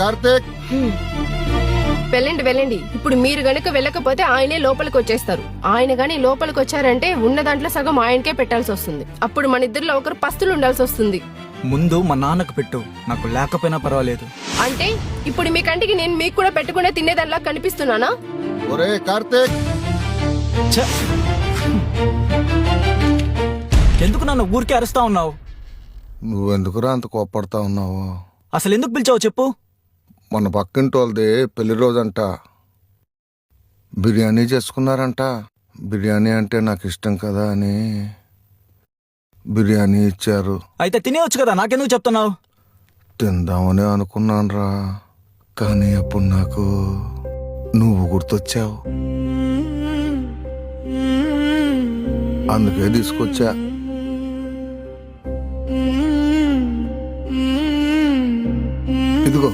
కార్తీక్, వెళ్ళండి వెళ్ళండి. ఇప్పుడు మీరు గనుక వెళ్ళకపోతే ఆయనే లోపలికి వచ్చేస్తారు. ఆయన గాని లోపలికి వచ్చారంటే ఉన్న దాంట్లో సగం ఆయనకే పెట్టాల్సి వస్తుంది. అప్పుడు మన ఇద్దరిలో ఒకరు పస్తులు ఉండాల్సి వస్తుంది. ముందు మా నాన్నకు పెట్టు, నాకు లేకపోయినా పర్వాలేదు. అంటే ఇప్పుడు మీ కంటికి నేను మీకు కూడా పెట్టకుండా తినేదల్లా కనిపిస్తున్నానా? ఒరే కార్తీక్, ఛ! ఎందుకు నన్ను ఊరికే అరుస్తా ఉన్నావు? నువ్వెందుకురా అంత కోప్పడతా ఉన్నావు? అసలు ఎందుకు పిలిచావు చెప్పు. మన పక్కింటి వాళ్ళది పెళ్లి రోజంట, బిర్యానీ చేసుకున్నారంట. బిర్యానీ అంటే నాకు ఇష్టం కదా అని బిర్యానీ ఇచ్చారు. అయితే తినేవచ్చు కదా, నాకెందుకు చెప్తున్నావు? తిందామని అనుకున్నానురా, కానీ అప్పుడు నాకు నువ్వు గుర్తొచ్చావు, అందుకే తీసుకొచ్చా. ఇదిగో